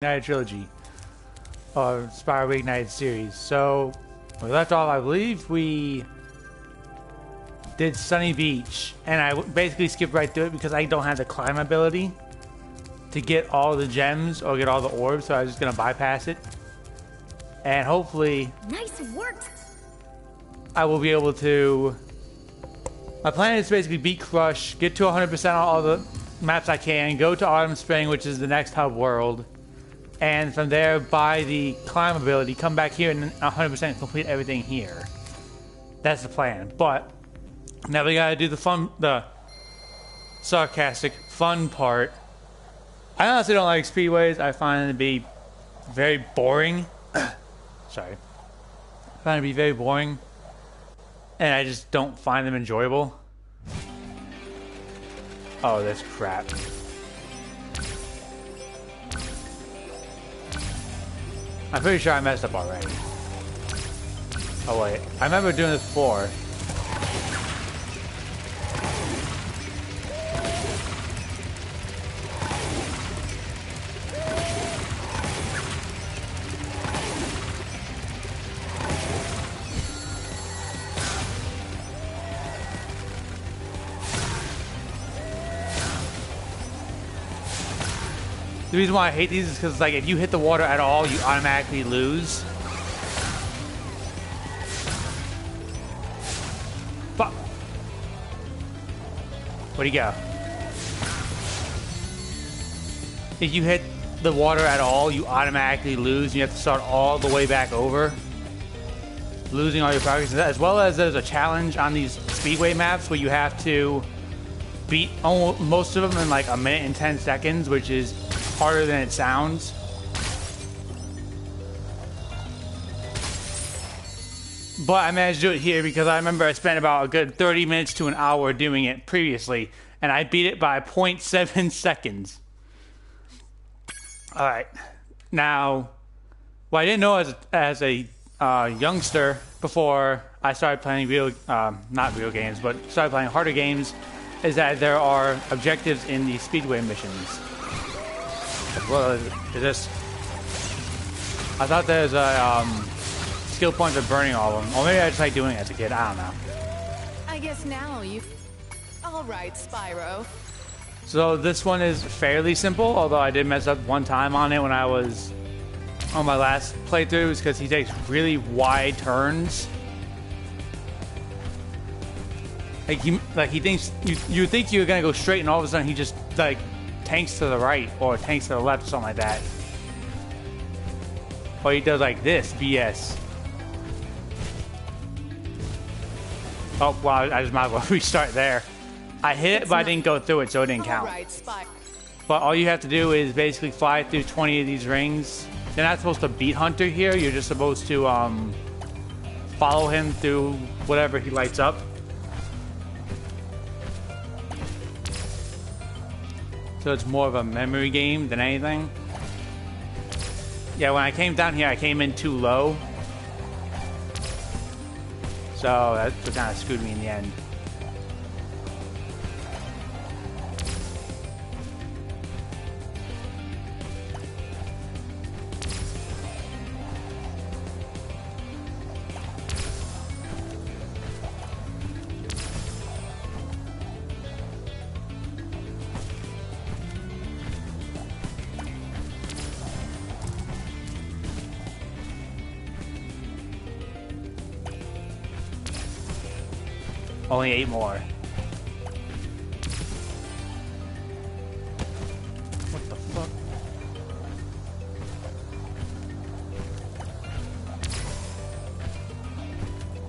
Reignited trilogy or Spyro Reignited series. So we left off, I believe we did Sunny Beach, and I basically skipped right through it because I don't have the climb ability to get all the gems or get all the orbs, so I was just gonna bypass it. And hopefully, nice work. I will be able to. My plan is to basically beat Crush, get to 100% on all the maps I can, go to Autumn Spring, which is the next hub world, and from there buy the climb ability, come back here and 100% complete everything here. That's the plan. But now we gotta do the sarcastic fun part. I honestly don't like speedways. I find them to be very boring. Sorry. I find it to be very boring, and I just don't find them enjoyable. Oh, that's crap. I'm pretty sure I messed up already. Oh wait, I remember doing this before. The reason why I hate these is because, like, if you hit the water at all, you automatically lose. Fuck. Where'd he go? If you hit the water at all, you automatically lose. You have to start all the way back over, losing all your progress. As well as there's a challenge on these speedway maps where you have to beat most of them in like 1 minute and 10 seconds, which is harder than it sounds. But I managed to do it here because I remember I spent about a good 30 minutes to an hour doing it previously, and I beat it by 0.7 seconds. Alright, now, what I didn't know as a youngster before I started playing not real games, but started playing harder games, is that there are objectives in the speedway missions. Well, is this? I thought there's a skill point for burning all of them. Or maybe I just like doing it as a kid. I don't know. I guess now you. All right, Spyro. So this one is fairly simple, although I did mess up one time on it when I was on my last playthrough, because he takes really wide turns. Like he thinks you think you're gonna go straight, and all of a sudden he just like tanks to the right or tanks to the left, something like that. Or he does like this BS. Oh wow! I just might as well restart there. I hit it, but I didn't go through it, so it didn't count. But all you have to do is basically fly through 20 of these rings. You're not supposed to beat Hunter here. You're just supposed to follow him through whatever he lights up. So it's more of a memory game than anything. Yeah, when I came down here, I came in too low. So that kind of screwed me in the end. Only 8 more. What the fuck?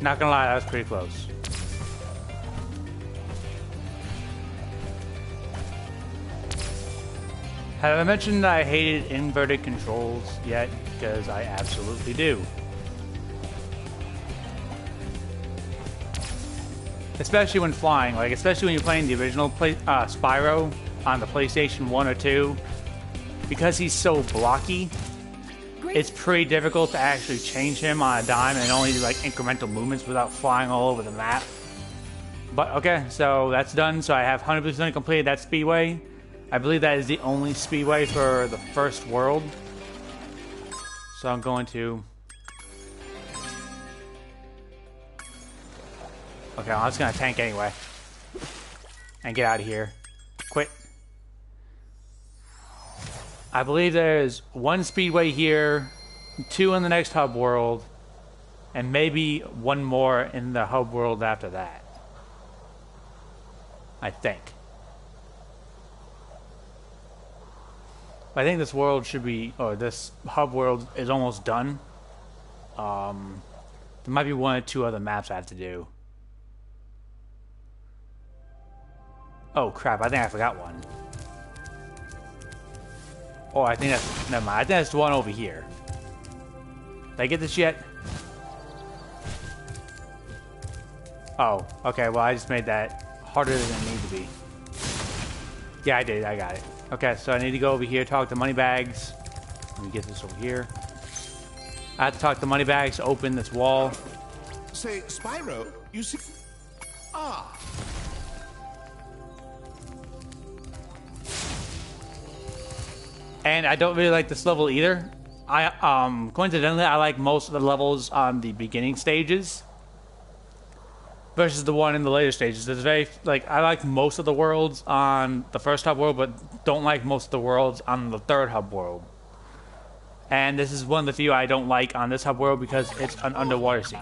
Not gonna lie, that was pretty close. Have I mentioned that I hated inverted controls yet? Because I absolutely do. Especially when flying, like especially when you're playing the original Spyro on the PlayStation 1 or 2, because he's so blocky, it's pretty difficult to actually change him on a dime and only do like incremental movements without flying all over the map. But okay, so that's done. So I have 100% completed that speedway. I believe that is the only speedway for the first world. So I'm going to... Okay, I'm just gonna tank anyway. And get out of here. Quit. I believe there's 1 speedway here, 2 in the next hub world, and maybe 1 more in the hub world after that. I think. I think this world should be, or this hub world is almost done. There might be 1 or 2 other maps I have to do. Oh crap, I think I forgot one. Oh, I think that's, never mind. I think that's the one over here. Did I get this yet? Oh, okay, well I just made that harder than it needed to be. Yeah, I did, I got it. Okay, so I need to go over here, talk to Moneybags. Let me get this over here. I have to talk to Moneybags to open this wall. Say, Spyro, you see... Ah. And I don't really like this level either. Coincidentally, I like most of the levels on the beginning stages versus the one in the later stages. It's very, like, I like most of the worlds on the first hub world, but don't like most of the worlds on the third hub world. And this is one of the few I don't like on this hub world because it's an underwater scene.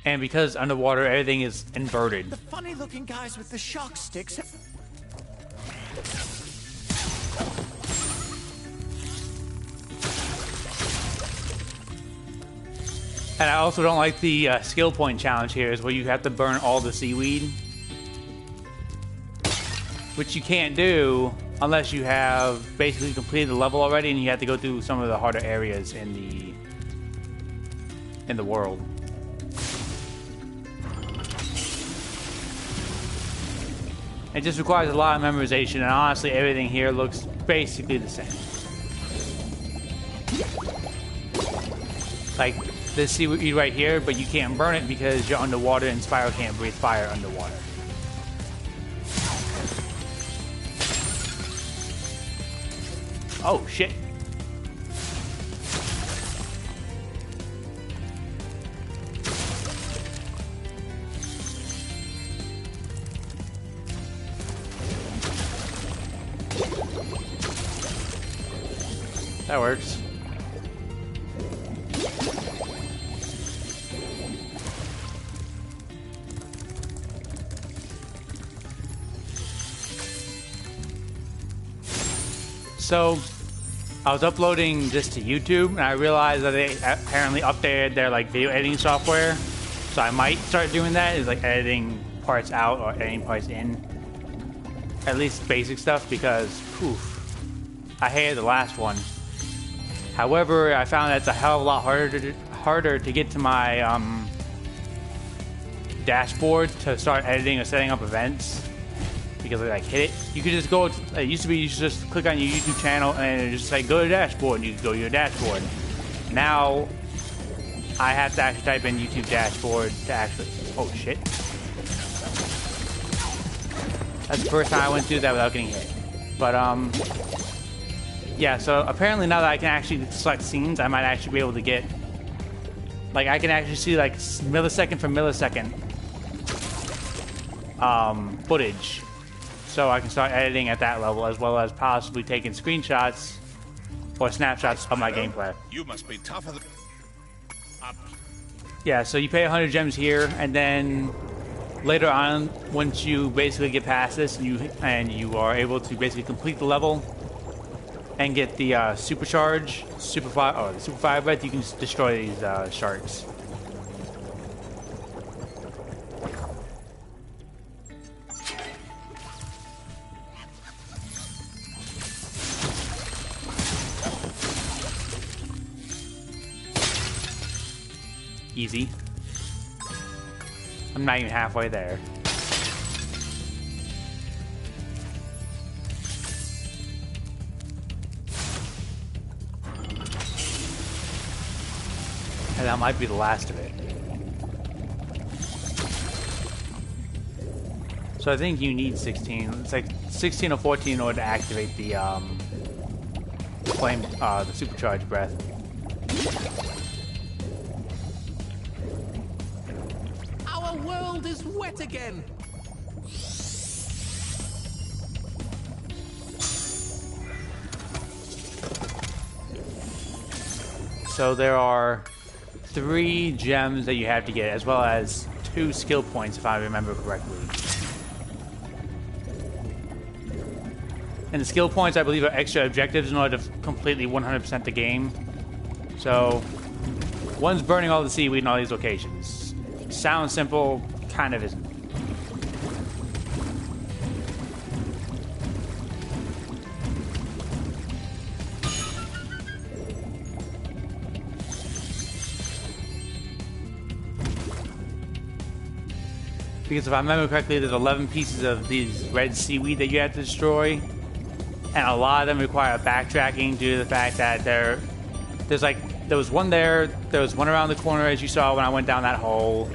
And because underwater, everything is inverted. The funny-looking guys with the shock sticks have... And I also don't like the skill point challenge here, is where you have to burn all the seaweed. Which you can't do unless you have basically completed the level already and you have to go through some of the harder areas in the world. It just requires a lot of memorization, and honestly, everything here looks basically the same. Like this seaweed right here, but you can't burn it because you're underwater and Spyro can't breathe fire underwater. Oh, shit. That works. So, I was uploading this to YouTube, and I realized that they apparently updated their like video editing software. So I might start doing that, is like editing parts out or editing parts in. At least basic stuff, because poof, I hated the last one. However, I found that it's a hell of a lot harder to get to my dashboard to start editing or setting up events, because I like hit it. You could just go. It used to be you should just click on your YouTube channel and it just like go to dashboard, and you could go to your dashboard. Now I have to actually type in YouTube dashboard to actually. Oh shit! That's the first time I went through that without getting hit. But yeah, so apparently now that I can actually select scenes, I might actually be able to get, like, I can actually see, like, millisecond for millisecond footage. So I can start editing at that level, as well as possibly taking screenshots or snapshots of my gameplay. You must be tougher than... Yeah, so you pay 100 gems here, and then later on, once you basically get past this, and you are able to basically complete the level, and get the supercharge, super fire breath, you can just destroy these sharks. Easy. I'm not even halfway there. And that might be the last of it. So I think you need 16. It's like 16 or 14 in order to activate the flame, the supercharged breath. Our world is wet again. So there are 3 gems that you have to get, as well as 2 skill points, if I remember correctly. And the skill points, I believe, are extra objectives in order to completely 100% the game. So, one's burning all the seaweed in all these locations. Sounds simple, kind of isn't. Because if I remember correctly, there's 11 pieces of these red seaweed that you have to destroy. And a lot of them require backtracking due to the fact that there was one there was one around the corner as you saw when I went down that hole.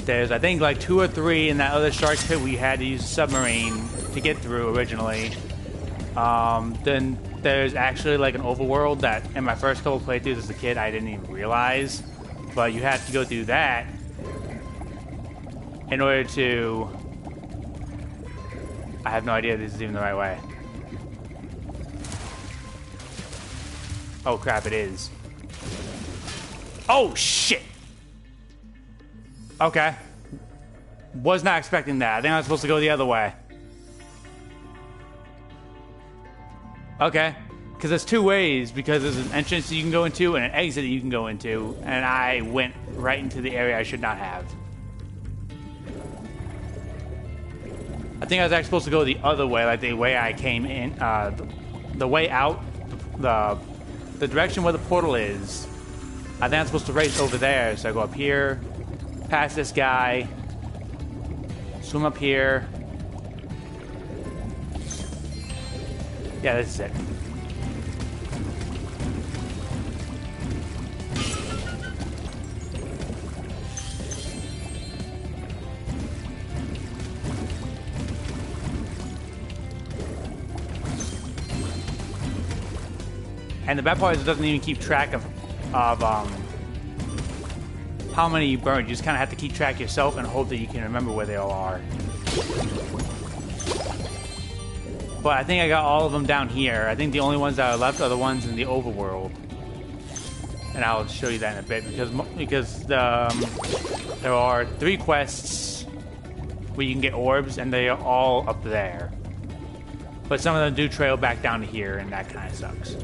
There's, I think, like 2 or 3 in that other shark pit we had to use a submarine to get through originally. Then there's actually like an overworld that in my first couple playthroughs as a kid I didn't even realize. But you have to go through that in order to... I have no idea if this is even the right way. Oh crap, it is. Oh shit! Okay. Was not expecting that. I think I was supposed to go the other way. Okay. Because there's 2 ways, because there's an entrance that you can go into and an exit that you can go into, and I went right into the area I should not have. I think I was actually supposed to go the other way, like the way I came in, the way out, the direction where the portal is. I think I'm supposed to race over there, so I go up here, past this guy, swim up here. Yeah, this is it. And the bad part is it doesn't even keep track of how many you burned. You just kind of have to keep track yourself and hope that you can remember where they all are. But I think I got all of them down here. I think the only ones that are left are the ones in the overworld. And I'll show you that in a bit because there are 3 quests where you can get orbs and they are all up there. But some of them do trail back down to here and that kind of sucks.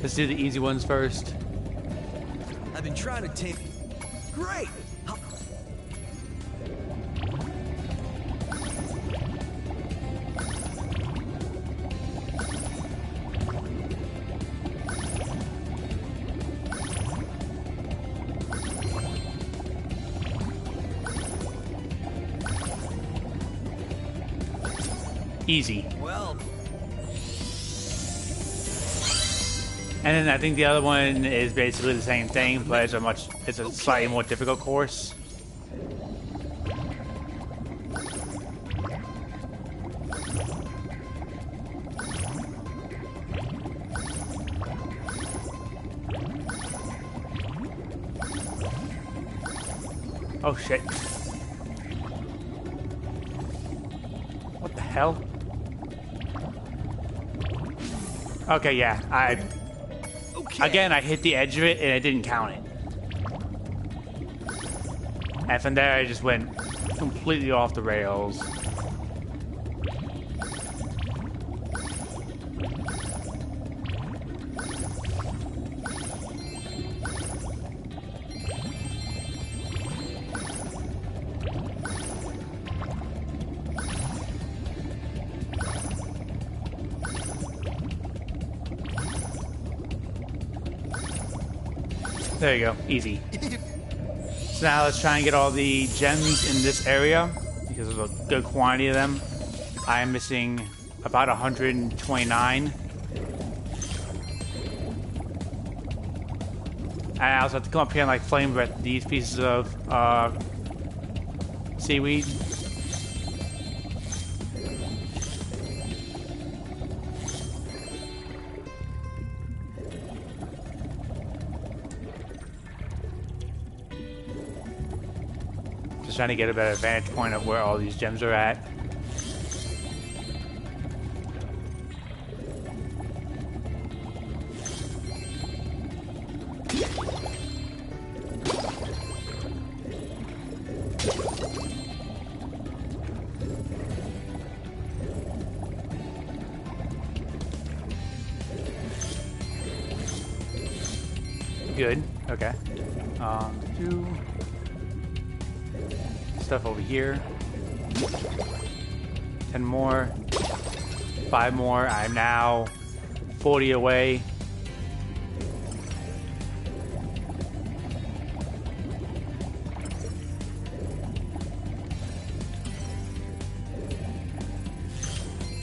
Let's do the easy ones first. I've been trying to take... Great! Easy. Well... And then I think the other one is basically the same thing, but it's a slightly more difficult course. Oh shit. What the hell? Okay, yeah, Again, I hit the edge of it and it didn't count it. And from there, I just went completely off the rails. There you go. Easy. So now let's try and get all the gems in this area, because there's a good quantity of them. I am missing about 129. I also have to come up here and like flame breath these pieces of seaweed. Just trying to get a better vantage point of where all these gems are at. Good. Okay. Two stuff over here. 10 more. 5 more. I'm now 40 away.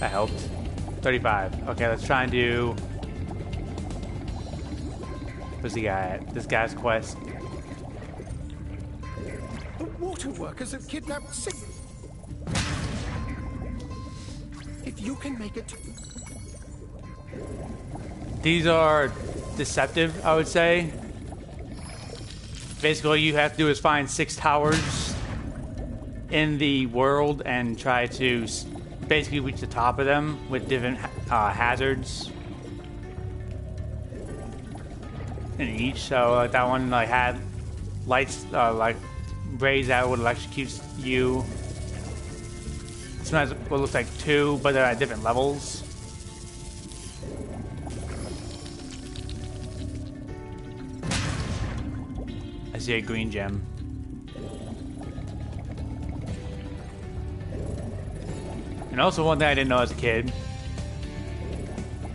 That helped. 35. Okay, let's try and do... Where's the guy at? This guy's quest. The water workers have kidnapped Sig. If you can make it... These are deceptive, I would say. Basically, all you have to do is find 6 towers in the world and try to basically reach the top of them with different hazards in each. So like that one like had lights like rays that would electrocute you. This one has what looks like 2, but they're at different levels. I see a green gem. And also one thing I didn't know as a kid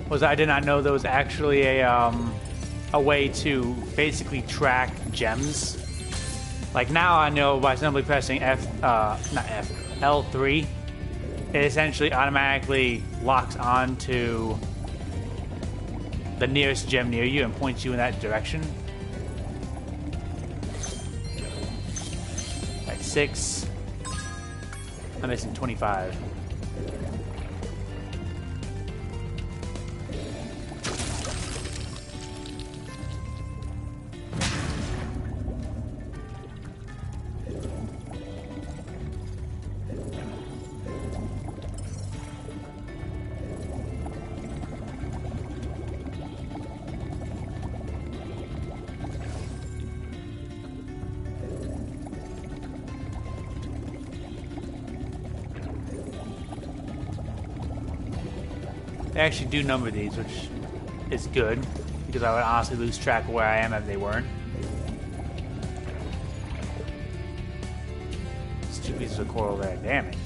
was I did not know there was actually a way to basically track gems. Like now I know by simply pressing L3, it essentially automatically locks on to the nearest gem near you and points you in that direction. At 6, I'm missing 25. They actually do number these, which is good, because I would honestly lose track of where I am if they weren't. There's 2 pieces of coral there, damn it.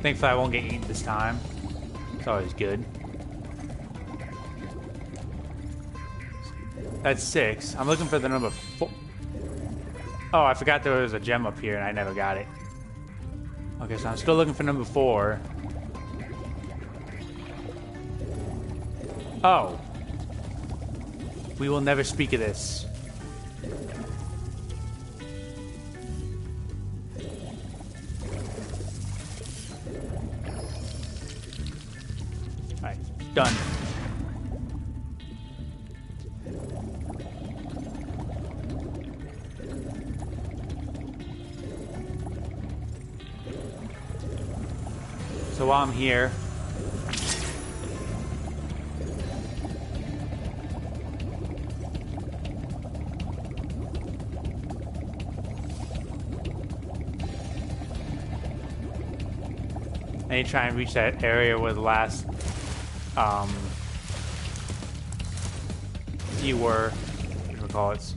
Thankfully I won't get eaten this time. It's always good. That's 6. I'm looking for the number 4. Oh, I forgot there was a gem up here and I never got it. Okay, so I'm still looking for number 4. Oh. We will never speak of this. Done. So while I'm here, I need to try and reach that area where the last fewer, what do we call it?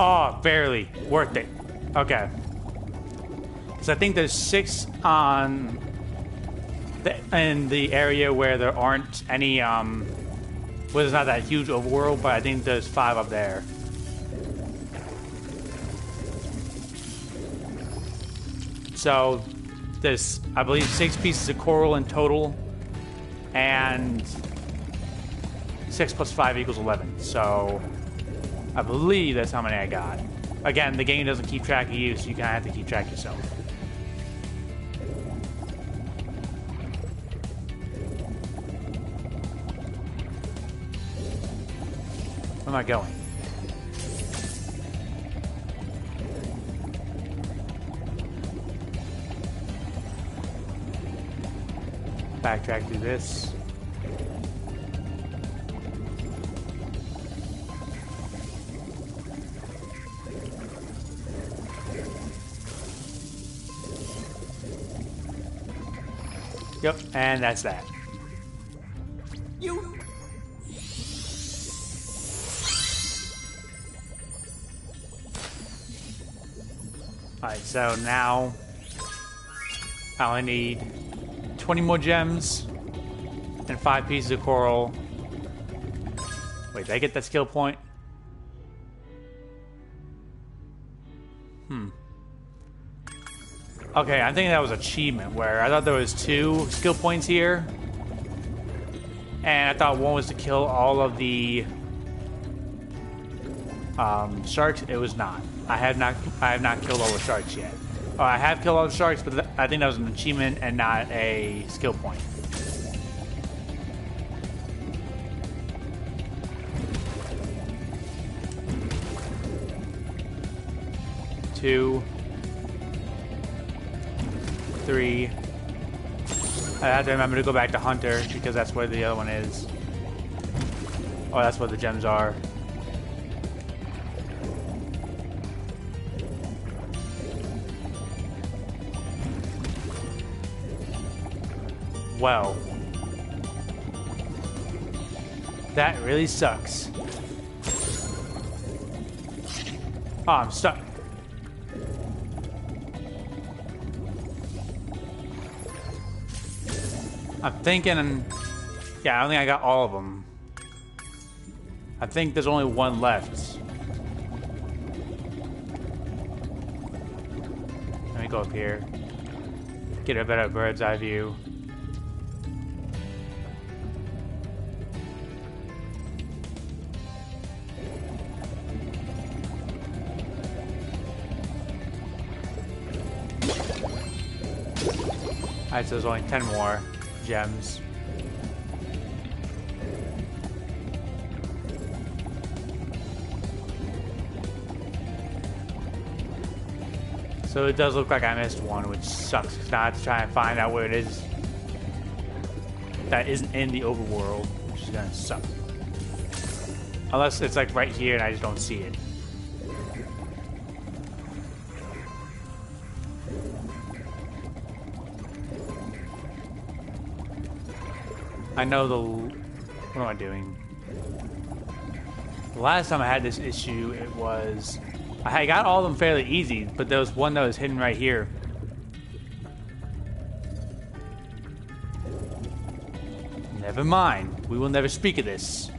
Oh, barely. Worth it. Okay. So I think there's 6 on in the area where there aren't any, well, there's not that huge overworld, but I think there's 5 up there. So there's, I believe, 6 pieces of coral in total, and 6 plus 5 equals 11. So I believe that's how many I got. Again, the game doesn't keep track of you, so you kind of have to keep track yourself. Where am I going? Backtrack through this. Yep, and that's that. You... Alright, so now I only need 20 more gems and 5 pieces of coral. Wait, did I get that skill point? Okay, I think that was achievement where I thought there was 2 skill points here. And I thought one was to kill all of the sharks. It was not. I have not killed all the sharks yet. I have killed all the sharks, but I think that was an achievement and not a skill point. Two, 3. I have to remember to go back to Hunter because that's where the other one is. Oh, that's where the gems are. Well, that really sucks. Oh, I'm stuck. I'm thinking, yeah, I don't think I got all of them. I think there's only one left. Let me go up here. Get a better bird's eye view. Alright, so there's only 10 more gems. So it does look like I missed one, which sucks, because now I have to try and find out where it is that isn't in the overworld, which is gonna suck. Unless it's like right here and I just don't see it. I know the... What am I doing? The last time I had this issue, it was... I got all of them fairly easy, but there was one that was hidden right here. Never mind. We will never speak of this.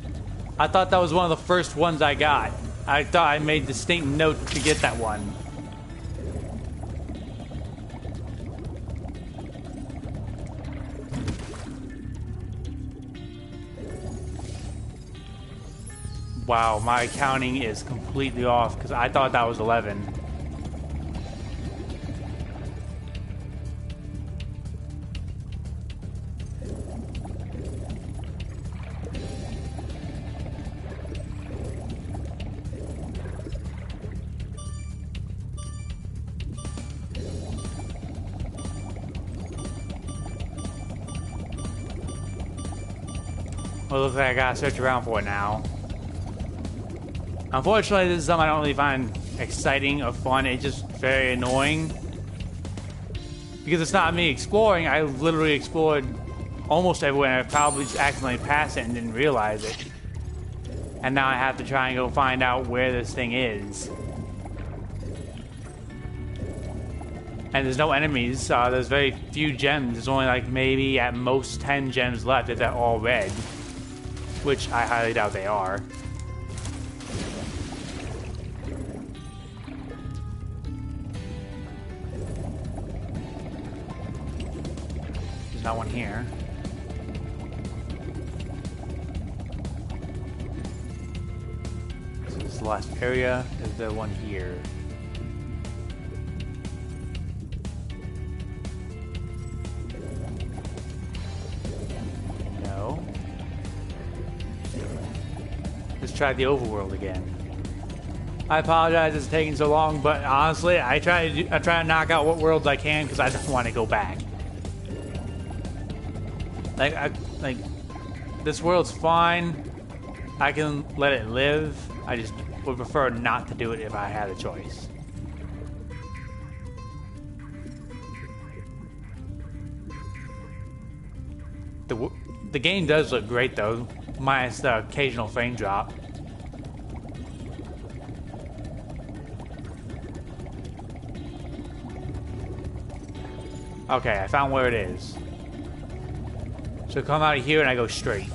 I thought that was one of the first ones I got. I thought I made distinct note to get that one. Wow, my counting is completely off because I thought that was 11. Well, it looks like I gotta search around for it now. Unfortunately, this is something I don't really find exciting or fun. It's just very annoying. Because it's not me exploring, I literally explored almost everywhere and I probably just accidentally passed it and didn't realize it. And now I have to try and go find out where this thing is. And there's no enemies, there's very few gems. There's only like maybe at most 10 gems left if they're all red. Which I highly doubt they are. There's not one here. So this is the last area. Is there one here? Let's try the overworld again. I apologize it's taking so long, but honestly, I try to knock out what worlds I can because I don't want to go back. Like this world's fine. I can let it live. I just would prefer not to do it if I had a choice. The game does look great though, minus the occasional frame drop. Okay, I found where it is. So come out of here and I go straight.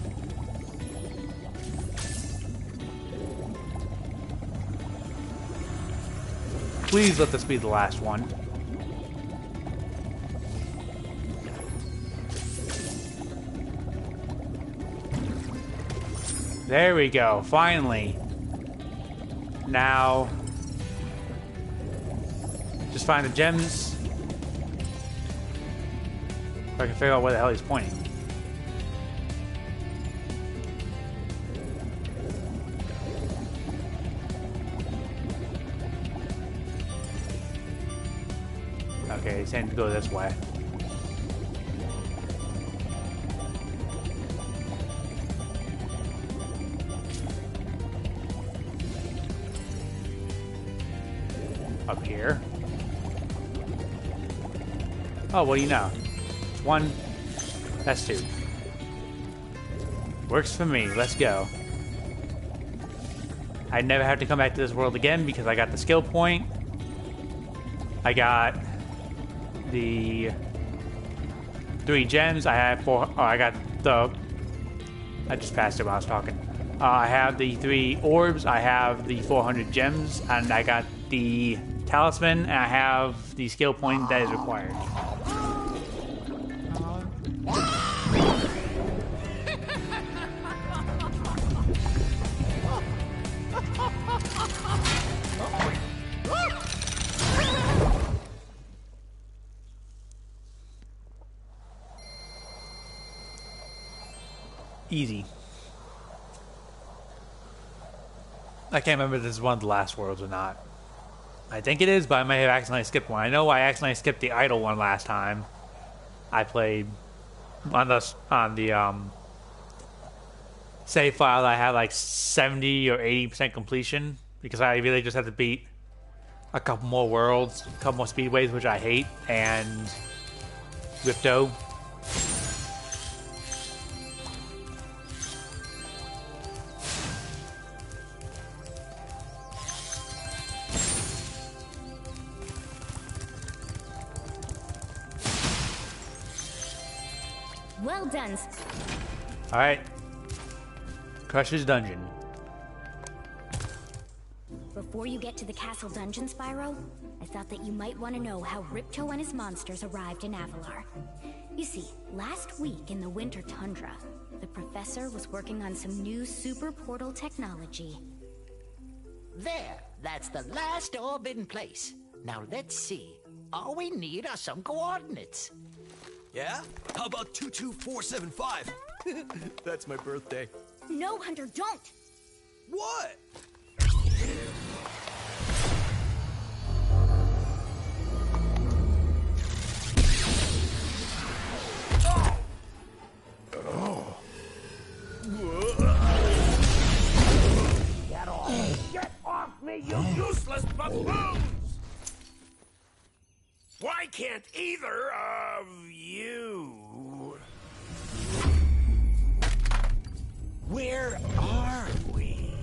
Please let this be the last one. There we go, finally. Now, just find the gems. So I can figure out where the hell he's pointing. Okay, he's saying to go this way. Up here. Oh, what do you know? It's one. That's two. Works for me. Let's go. I never have to come back to this world again because I got the skill point. I got the 3 gems. I have 4. Oh, I got the. I just passed it while I was talking. I have the 3 orbs. I have the 400 gems, and I got the talisman, and I have the skill point that is required. Easy. I can't remember if this is one of the last worlds or not. I think it is, but I may have accidentally skipped one. I know I accidentally skipped the idle one last time. I played on the save file. I had like 70 or 80% completion because I really just had to beat a couple more worlds, a couple more speedways, which I hate, and Ripto. Well done. Alright. Crusher's Dungeon. Before you get to the castle dungeon, Spyro, I thought that you might want to know how Ripto and his monsters arrived in Avalar. You see, last week in the winter tundra, the professor was working on some new super portal technology. There, that's the last orb in place. Now let's see. All we need are some coordinates. Yeah? How about 22475? That's my birthday. No, Hunter, don't! What? I can't either of you. Where are we?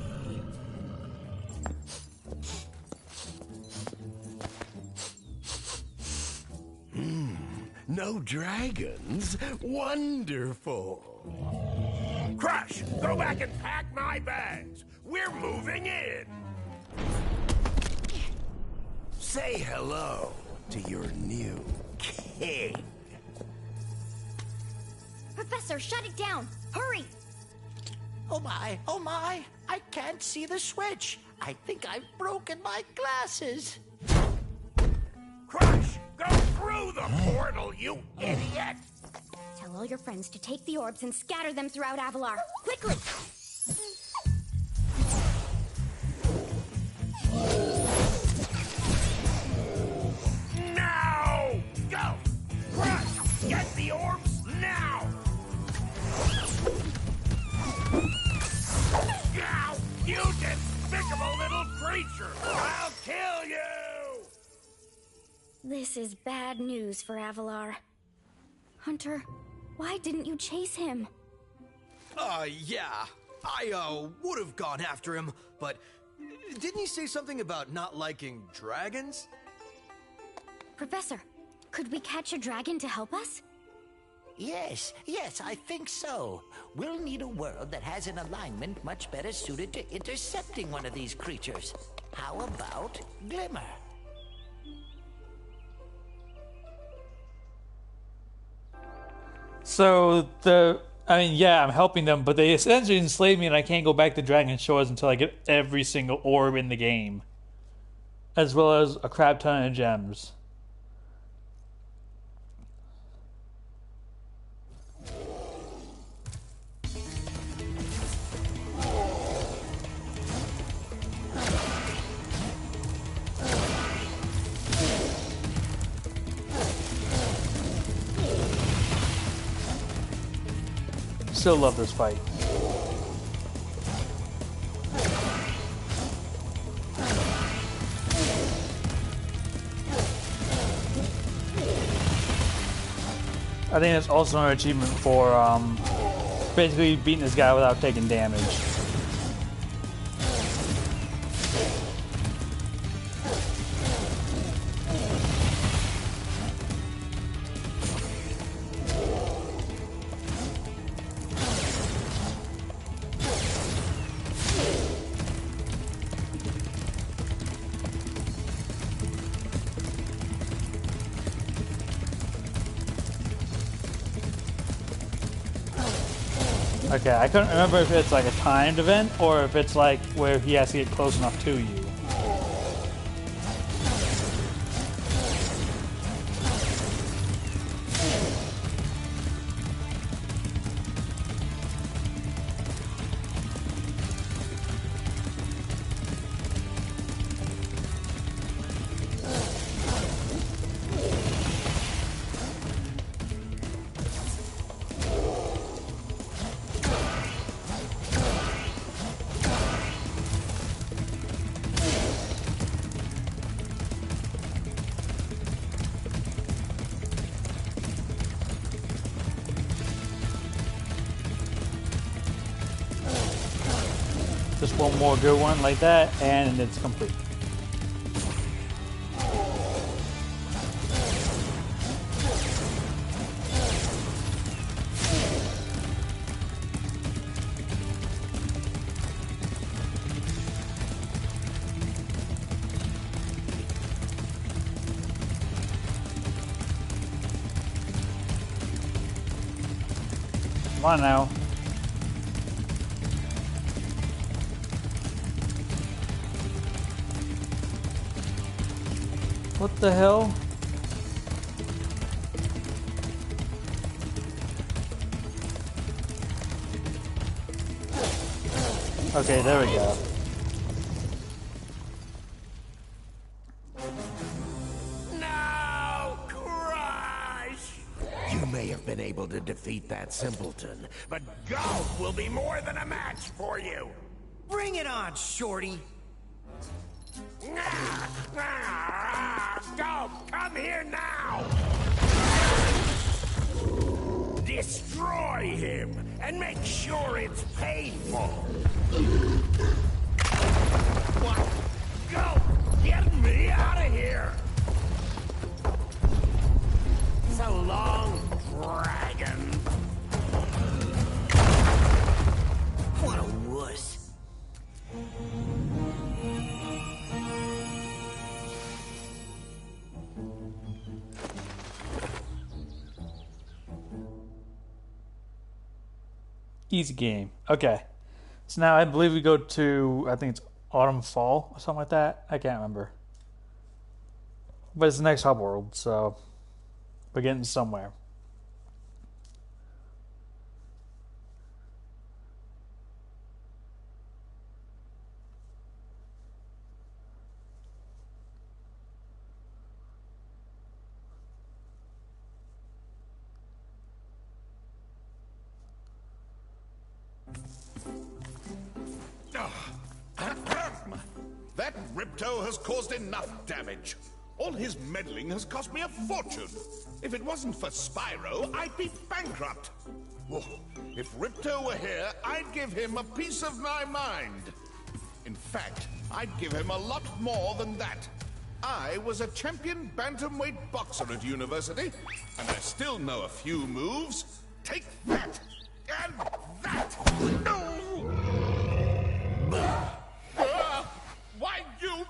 No dragons? Wonderful. Crush, go back and pack my bags. We're moving in. Say hello to your new king. Professor, shut it down! Hurry! Oh my, I can't see the switch. I think I've broken my glasses. Crush, go through the portal, you idiot! Tell all your friends to take the orbs and scatter them throughout Avalar. Quickly! Now! Go! Crush, get the orbs now! Now, you despicable little creature! I'll kill you! This is bad news for Avalar. Hunter, why didn't you chase him? Yeah. I would have gone after him, but didn't he say something about not liking dragons? Professor, could we catch a dragon to help us? Yes, I think so. We'll need a world that has an alignment much better suited to intercepting one of these creatures. How about Glimmer? So yeah, I'm helping them, but they essentially enslaved me and I can't go back to Dragon Shores until I get every single orb in the game. As well as a crap ton of gems. Still love this fight. I think that's also an achievement for basically beating this guy without taking damage. Okay, I couldn't remember if it's like a timed event or if it's like where he has to get close enough to you. Just one more good one like that, and it's complete. Come on now. What the hell? Okay, there we go. No, Crush! You may have been able to defeat that simpleton, but golf will be more than a match for you. Bring it on, Shorty. Go! Come here now! Destroy him, and make sure it's painful! What? Go! Get me out of here! So long, dragon! What a wuss. Easy game. Okay. So now I believe we go to, I think it's Autumn Fall or something like that. I can't remember. But it's the next hub world, so we're getting somewhere. That Ripto has caused enough damage. All his meddling has cost me a fortune. If it wasn't for Spyro, I'd be bankrupt. Oh, if Ripto were here, I'd give him a piece of my mind. In fact, I'd give him a lot more than that. I was a champion bantamweight boxer at university, and I still know a few moves. Take that! And that! No! Why, you...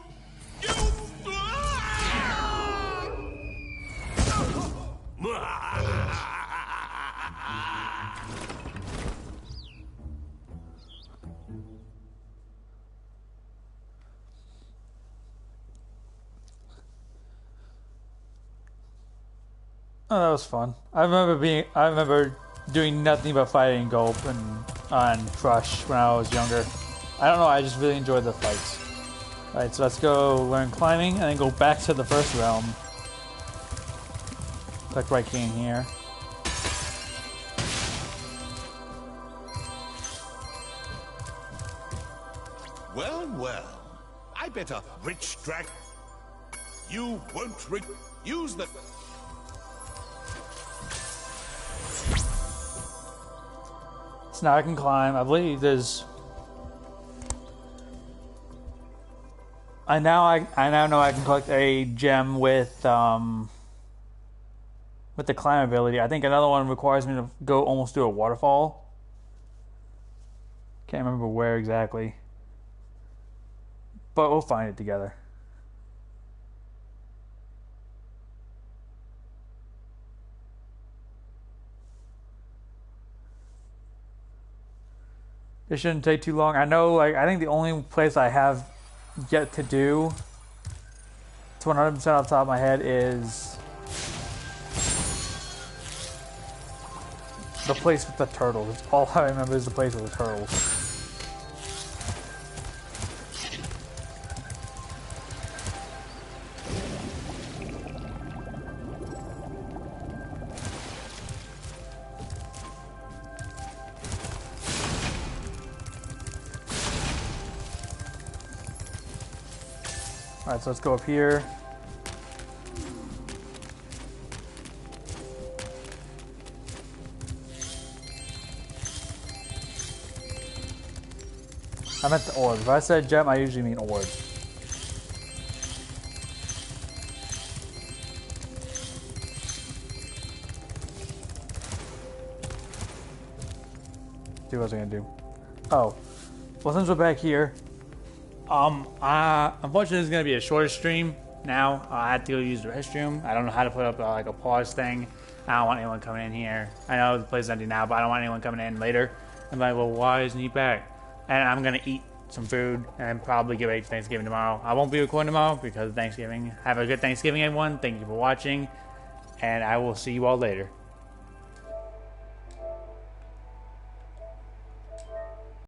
Oh, that was fun. I remember doing nothing but fighting Gulp and on Crush when I was younger. I don't know, I just really enjoyed the fights. Alright, so let's go learn climbing and then go back to the first realm. Click right key in here. Well, well. I bet a rich dragon... You won't use the... So now I can climb. I believe there's... I now know I can collect a gem with the climb ability. I think another one requires me to go almost do a waterfall. Can't remember where exactly. But we'll find it together. It shouldn't take too long. I know, like, I think the only place I have yet to do to 100% off the top of my head is the place with the turtles. All I remember is the place with the turtles. Alright, so let's go up here. I meant the orb. If I said gem, I usually mean orb. See what was I gonna do? Oh, well, since we're back here, unfortunately, it's gonna be a shorter stream now. I had to go use the restroom. I don't know how to put up like a pause thing. I don't want anyone coming in here. I know the place is empty now, but I don't want anyone coming in later. I'm like, well, why isn't he back? And I'm gonna eat some food and probably get ready for Thanksgiving tomorrow. I won't be recording tomorrow because of Thanksgiving. Have a good Thanksgiving, everyone. Thank you for watching, and I will see you all later.